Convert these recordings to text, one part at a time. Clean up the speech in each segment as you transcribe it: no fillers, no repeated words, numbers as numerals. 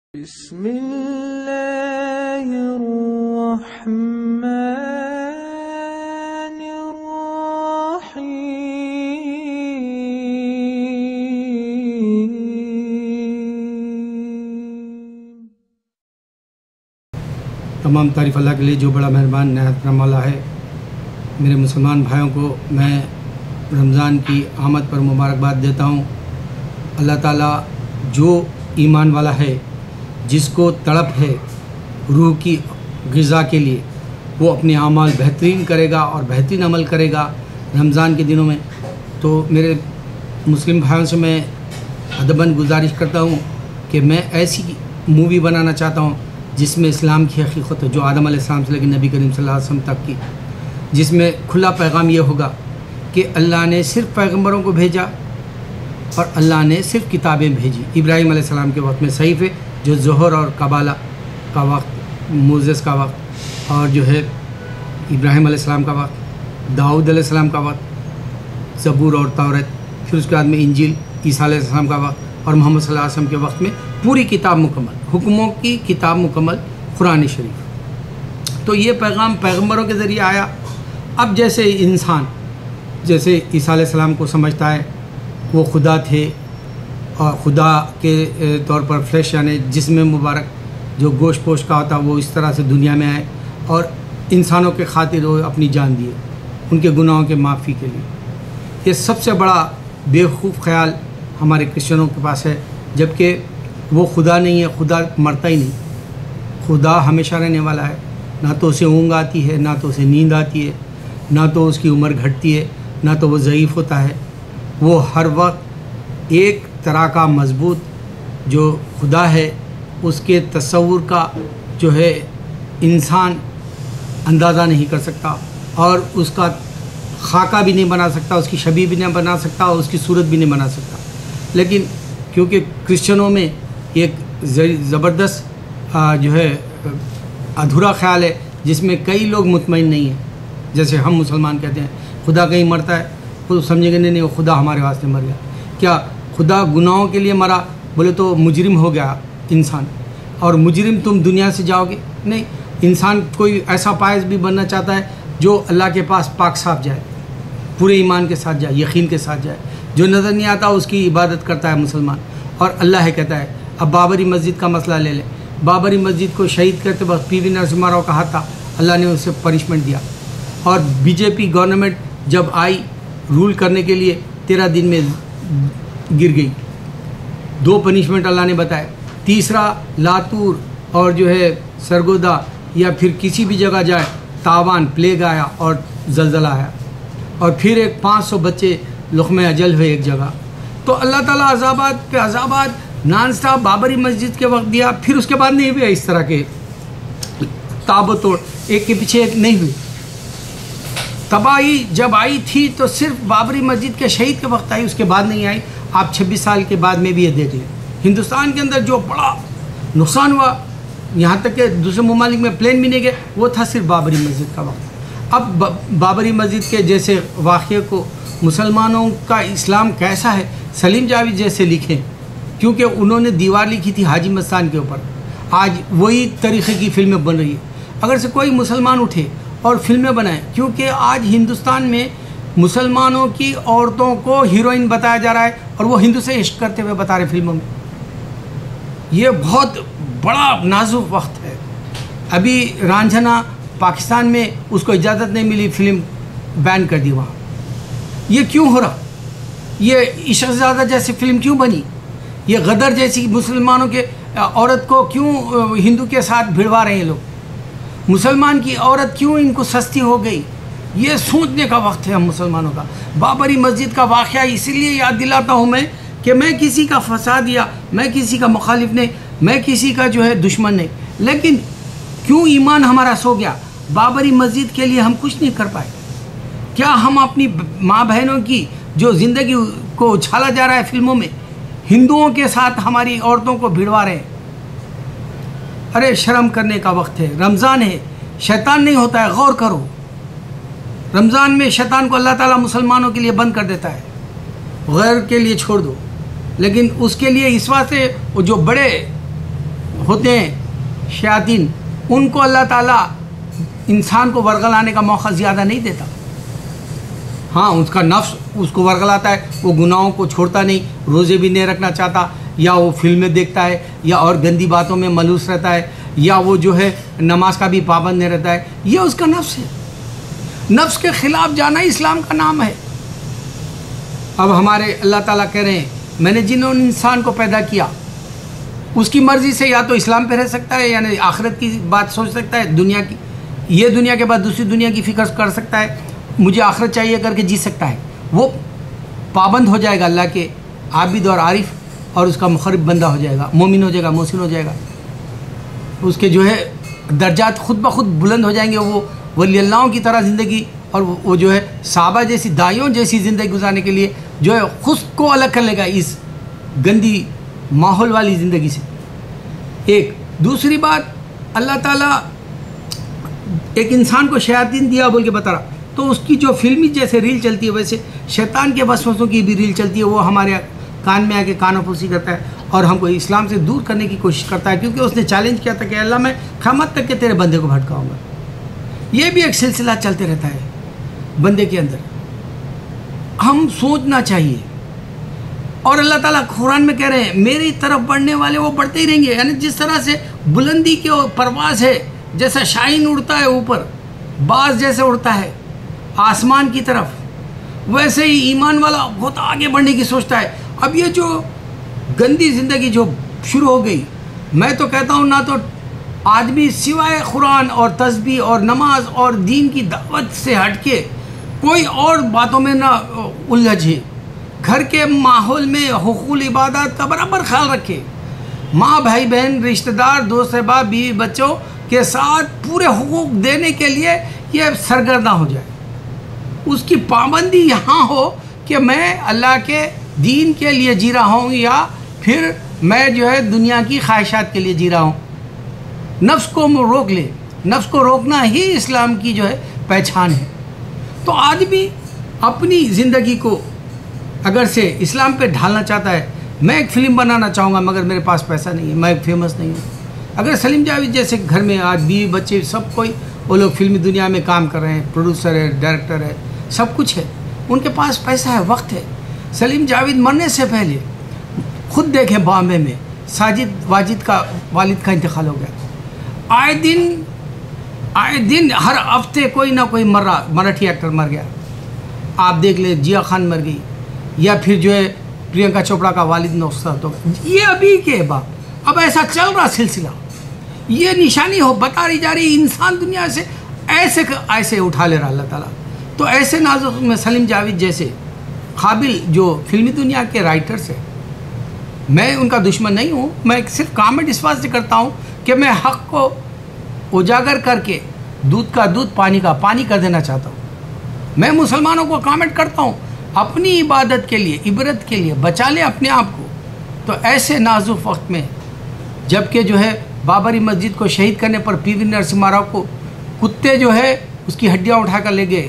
तमाम तारीफ़ अल्लाह के लिए जो बड़ा मेहरबान नहायत करम वाला है। मेरे मुसलमान भाइयों को मैं रमज़ान की आमद पर मुबारकबाद देता हूँ। अल्लाह ताला जो ईमान वाला है, जिसको तड़प है रूह की ग़िज़ा के लिए, वो अपने आमाल बेहतरीन करेगा और बेहतरीन अमल करेगा रमज़ान के दिनों में। तो मेरे मुस्लिम भाइयों से मैं अदबन गुजारिश करता हूँ कि मैं ऐसी मूवी बनाना चाहता हूँ जिसमें इस्लाम की हकीकत हो, जो आदम अलैहिस्सलाम से लेकर नबी करीम सल्लल्लाहु अलैहि वसल्लम तक की, जिसमें खुला पैगाम ये होगा कि अल्लाह ने सिर्फ़ पैगम्बरों को भेजा और अल्लाह ने सिर्फ़ किताबें भेजी। इब्राहीम अलैहिस्सलाम के वक्त में सहीफ़े, जो ज़ोहर और कबाला का वक्त, मोसेस का वक्त, और जो है इब्राहीम अलैहिस्सलाम का वक्त, दाऊद अलैहिस्सलाम का वक्त, ज़बूर और तौरात, फिर उसके बाद में इंजील, ईसा अलैहिस्सलाम का वक्त, और मोहम्मद सल्लल्लाहु अलैहि वसल्लम के वक्त में पूरी किताब मुकम्मल, हुक्मों की किताब मुकम्मल, कुरान शरीफ। तो ये पैगाम पैगम्बरों के ज़रिए आया। अब जैसे इंसान, जैसे ईसा अलैहिस्सलाम को समझता है वो खुदा थे और खुदा के तौर पर फ्लैश यानी जिस्म मुबारक जो गोश्त पोश का होता, वो इस तरह से दुनिया में आए और इंसानों के खातिर वो अपनी जान दिए उनके गुनाहों के माफ़ी के लिए। ये सबसे बड़ा बेवकूफ़ ख्याल हमारे क्रिश्चियनों के पास है, जबकि वो खुदा नहीं है। खुदा मरता ही नहीं, खुदा हमेशा रहने वाला है। ना तो उसे ऊँघ आती है, ना तो उसे नींद आती है, ना तो उसकी उम्र घटती है, ना तो वो ज़ईफ़ होता है। वो हर वक्त एक तरह का मजबूत जो खुदा है, उसके तसव्वुर का जो है इंसान अंदाज़ा नहीं कर सकता और उसका खाका भी नहीं बना सकता, उसकी शबीह भी नहीं बना सकता और उसकी सूरत भी नहीं बना सकता। लेकिन क्योंकि क्रिश्चियनों में एक ज़बरदस्त जो है अधूरा ख्याल है जिसमें कई लोग मुतमईन नहीं हैं। जैसे हम मुसलमान कहते हैं खुदा कहीं मरता है तो समझेंगे नहीं वो खुदा हमारे वास्ते मर गया। क्या खुदा गुनाहों के लिए मरा? बोले तो मुजरिम हो गया इंसान, और मुजरिम तुम दुनिया से जाओगे नहीं। इंसान कोई ऐसा पायस भी बनना चाहता है जो अल्लाह के पास पाक साफ जाए, पूरे ईमान के साथ जाए, यकीन के साथ जाए। जो नज़र नहीं आता उसकी इबादत करता है मुसलमान, और अल्लाह है कहता है। अब बाबरी मस्जिद का मसला ले लें। बाबरी मस्जिद को शहीद करते वक्त पीवी नरसिम्हा राव का हाथ था, अल्लाह ने उसे पनिशमेंट दिया। और बीजेपी गवर्नमेंट जब आई रूल करने के लिए 13 दिन में गिर गई। 2 पनिशमेंट अल्लाह ने बताए। तीसरा लातूर और जो है सरगोदा या फिर किसी भी जगह जाए, तावान प्लेग आया और जलजला आया, और फिर एक 500 बच्चे लुक़्मे अजल हुए एक जगह। तो अल्लाह ताला अज़ाबात पे अज़ाबात नॉन स्टॉप बाबरी मस्जिद के वक्त दिया। फिर उसके बाद नहीं हुआ इस तरह के ताबतोड़, एक के पीछे एक नहीं हुई। तबाही जब आई थी तो सिर्फ बाबरी मस्जिद के शहीद के वक्त आई, उसके बाद नहीं आई। आप 26 साल के बाद में भी ये देख लें, हिंदुस्तान के अंदर जो बड़ा नुकसान हुआ, यहाँ तक कि दूसरे ममालिक में प्लेन भी नहीं गए, वो था सिर्फ बाबरी मस्जिद का वक्त। अब बाबरी मस्जिद के जैसे वाक़े को मुसलमानों का इस्लाम कैसा है सलीम जावेद जैसे लिखें, क्योंकि उन्होंने दीवार लिखी थी हाजी मस्तान के ऊपर। आज वही तरीक़े की फ़िल्में बन रही है। अगर से कोई मुसलमान उठे और फिल्में बनाए, क्योंकि आज हिंदुस्तान में मुसलमानों की औरतों को हीरोइन बताया जा रहा है और वो हिंदू से इश्क करते हुए बता रहे फिल्मों में। ये बहुत बड़ा नाजुक वक्त है। अभी रांझना पाकिस्तान में उसको इजाज़त नहीं मिली, फ़िल्म बैन कर दी वहाँ। ये क्यों हो रहा? ये इश्क़-ए-ज़ादा जैसी फ़िल्म क्यों बनी? ये गदर जैसी मुसलमानों के औरत को क्यों हिंदू के साथ भिड़वा रहे हैं लोग? मुसलमान की औरत क्यों इनको सस्ती हो गई? ये सोचने का वक्त है हम मुसलमानों का। बाबरी मस्जिद का वाक़या इसीलिए याद दिलाता हूँ मैं कि मैं किसी का फसाद या मैं किसी का मुखालिफ नहीं, मैं किसी का जो है दुश्मन नहीं, लेकिन क्यों ईमान हमारा सो गया? बाबरी मस्जिद के लिए हम कुछ नहीं कर पाए। क्या हम अपनी माँ बहनों की जो ज़िंदगी को उछाला जा रहा है फिल्मों में, हिंदुओं के साथ हमारी औरतों को भिड़वा रहे हैं? अरे शर्म करने का वक्त है। रमज़ान है, शैतान नहीं होता है, गौर करो। रमज़ान में शैतान को अल्लाह ताला मुसलमानों के लिए बंद कर देता है, गैर के लिए छोड़ दो। लेकिन उसके लिए इस वास्ते वो जो बड़े होते हैं शयातीन, उनको अल्लाह ताला इंसान को वर्गलाने का मौका ज़्यादा नहीं देता। हाँ, उसका नफ्स उसको वर्गलाता है, वो गुनाहों को छोड़ता नहीं, रोज़े भी नहीं रखना चाहता, या वो फिल्में देखता है, या और गंदी बातों में मलूस रहता है, या वो जो है नमाज का भी पाबंद नहीं रहता है। ये उसका नफ्स है। नफ्स के ख़िलाफ़ जाना इस्लाम का नाम है। अब हमारे अल्लाह ताला कह रहे हैं, मैंने जिन्होंने इंसान को पैदा किया उसकी मर्ज़ी से या तो इस्लाम पे रह सकता है, यानी आखिरत की बात सोच सकता है, दुनिया की, ये दुनिया के बाद दूसरी दुनिया की फ़िक्र कर सकता है, मुझे आखिरत चाहिए करके जी सकता है। वो पाबंद हो जाएगा अल्लाह के आबिद और आरिफ, और उसका मुखरिब बंदा हो जाएगा, मोमिन हो जाएगा, मोहसिन हो जाएगा। उसके जो है दर्जात खुद ब खुद बुलंद हो जाएंगे। वो वली अल्लाहों की तरह ज़िंदगी, और वो जो है साहबा जैसी, दाइयों जैसी ज़िंदगी गुजारने के लिए जो है खुद को अलग कर लेगा इस गंदी माहौल वाली ज़िंदगी से। एक दूसरी बात, अल्लाह ताला एक इंसान को शयातीन दिया बोल के बता रहा, तो उसकी जो फिल्मी जैसे रील चलती है वैसे शैतान के वसवसों की भी रील चलती है। वो हमारे कान में आके कानों-फूसी करता है और हमको इस्लाम से दूर करने की कोशिश करता है, क्योंकि उसने चैलेंज किया था कि अल्लाह मैं क़यामत तक के तेरे बंदे को भटकाऊँगा। ये भी एक सिलसिला चलते रहता है बंदे के अंदर। हम सोचना चाहिए, और अल्लाह ताला कुरान में कह रहे हैं मेरी तरफ बढ़ने वाले वो बढ़ते ही रहेंगे। यानी जिस तरह से बुलंदी की परवाज़ है, जैसा शाहीन उड़ता है ऊपर, बाज जैसे उड़ता है आसमान की तरफ, वैसे ही ईमान वाला बहुत आगे बढ़ने की सोचता है। अब ये जो गंदी ज़िंदगी जो शुरू हो गई, मैं तो कहता हूँ ना तो आदमी सिवाय कुरान और तस्बीह और नमाज और दीन की दावत से हटके कोई और बातों में ना उलझे, घर के माहौल में हुकूल इबादत का बराबर ख्याल रखे, माँ भाई बहन रिश्तेदार दोस्त अहबाब बीवी बच्चों के साथ पूरे हुकूक देने के लिए ये सरगर्दा हो जाए। उसकी पाबंदी यहाँ हो कि मैं अल्लाह के दीन के लिए जी रहा हूँ, या फिर मैं जो है दुनिया की ख्वाहिशात के लिए जी रहा हूँ। नफ्स को रोक ले, नफ्स को रोकना ही इस्लाम की जो है पहचान है। तो आदमी अपनी ज़िंदगी को अगर से इस्लाम पे ढालना चाहता है, मैं एक फ़िल्म बनाना चाहूँगा मगर मेरे पास पैसा नहीं है, मैं फेमस नहीं हूँ। अगर सलीम जावेद जैसे घर में आज बीवी बच्चे सब कोई, वो लोग फिल्मी दुनिया में काम कर रहे हैं, प्रोड्यूसर है, डायरेक्टर है, सब कुछ है, उनके पास पैसा है, वक्त है। सलीम जावेद मरने से पहले खुद देखें बॉम्बे में साजिद वाजिद का वालिद का इंतकाल हो गया। आए दिन हर हफ्ते कोई ना कोई मराठी एक्टर मर गया। आप देख ले, जिया खान मर गई, या फिर जो है प्रियंका चोपड़ा का वालिद नुकसान हो गया। ये अभी के बाप, अब ऐसा चल रहा सिलसिला। ये निशानी हो बता रही जा रही, इंसान दुनिया से ऐसे उठा ले रहा अल्लाह ताला। तो ऐसे नाजुक में सलीम जावेद जैसे काबिल जो फिल्मी दुनिया के राइटर्स हैं, मैं उनका दुश्मन नहीं हूँ, मैं सिर्फ कमेंट इस बात से करता हूँ कि मैं हक़ को उजागर करके दूध का दूध पानी का पानी कर देना चाहता हूँ। मैं मुसलमानों को कमेंट करता हूँ, अपनी इबादत के लिए, इबरत के लिए बचा ले अपने आप को। तो ऐसे नाजुक वक्त में, जबकि जो है बाबरी मस्जिद को शहीद करने पर पीवी नरसिम्हा राव को कुत्ते जो है उसकी हड्डियाँ उठाकर ले गए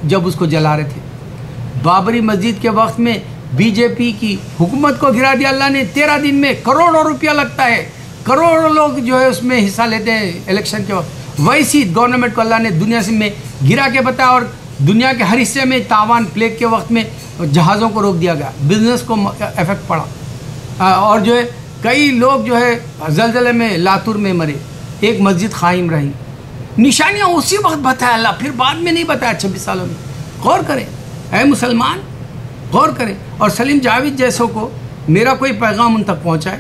जब उसको जला रहे थे। बाबरी मस्जिद के वक्त में बीजेपी की हुकूमत को गिरा दिया अल्लाह ने। 13 दिन में करोड़ों रुपया लगता है, करोड़ों लोग जो है उसमें हिस्सा लेते हैं इलेक्शन के वक्त। वैसी गवर्नमेंट को अल्लाह ने दुनिया से में गिरा के बताया, और दुनिया के हर हिस्से में तावान प्लेग के वक्त में जहाज़ों को रोक दिया गया, बिजनेस को इफेक्ट पड़ा, और जो है कई लोग जो है जलजले में लातूर में मरे, एक मस्जिद कायम रही। निशानियाँ उसी वक्त बताया अल्लाह, फिर बाद में नहीं बताया 26 सालों में। गौर करें ऐ मुसलमान, गौर करें। और सलीम जावेद जैसों को मेरा कोई पैगाम उन तक पहुँचाए,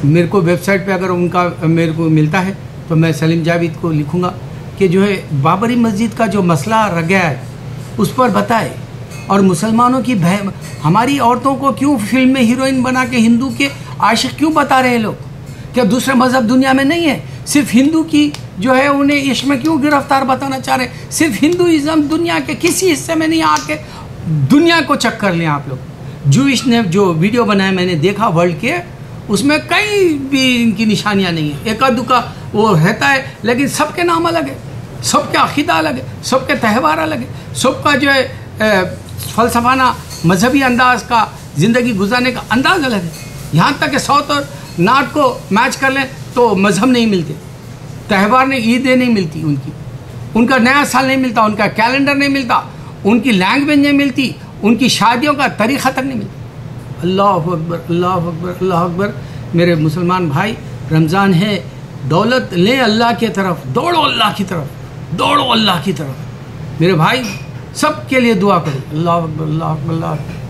मेरे को वेबसाइट पे अगर उनका मेरे को मिलता है तो मैं सलीम जावेद को लिखूँगा कि जो है बाबरी मस्जिद का जो मसला रह गया है उस पर बताए। और मुसलमानों की हमारी औरतों को क्यों फिल्म में हीरोइन बना के हिंदू के आशिक क्यों बता रहे हैं लोग? क्या दूसरे मज़हब दुनिया में नहीं है? सिर्फ हिंदू की जो है उन्हें इश्क में क्यों गिरफ्तार बताना चाह रहे हैं? सिर्फ हिंदुइज़्म दुनिया के किसी हिस्से में नहीं, आके दुनिया को चक्कर लें आप लोग। जूइश ने जो वीडियो बनाया मैंने देखा वर्ल्ड के, उसमें कहीं भी इनकी निशानियाँ नहीं है। एक दुका वो रहता है, लेकिन सबके नाम अलग है, सबके अक़ीदा अलग है, सबके त्यौहार अलग है, सबका जो है फ़लसफ़ाना मजहबी अंदाज का ज़िंदगी गुजारने का अंदाज़ अलग है। यहाँ तक कि साउथ और नॉर्थ को मैच कर लें तो मज़हब नहीं मिलते, त्यौहार नहीं, ईदें नहीं मिलती उनकी, उनका नया साल नहीं मिलता, उनका कैलेंडर नहीं मिलता, उनकी लैंग्वेज नहीं मिलती, उनकी शादियों का तरीक़ा तक नहीं मिलता। अल्लाह अकबर, अल्लाह अकबर, अल्लाह अकबर। मेरे मुसलमान भाई, रमज़ान है, दौलत लें अल्लाह की तरफ, दौड़ो अल्लाह की तरफ, दौड़ो अल्लाह की तरफ। मेरे भाई सब के लिए दुआ करो। अल्लाह अकबर, अल्लाह अकबर, अल्लाह अकबर।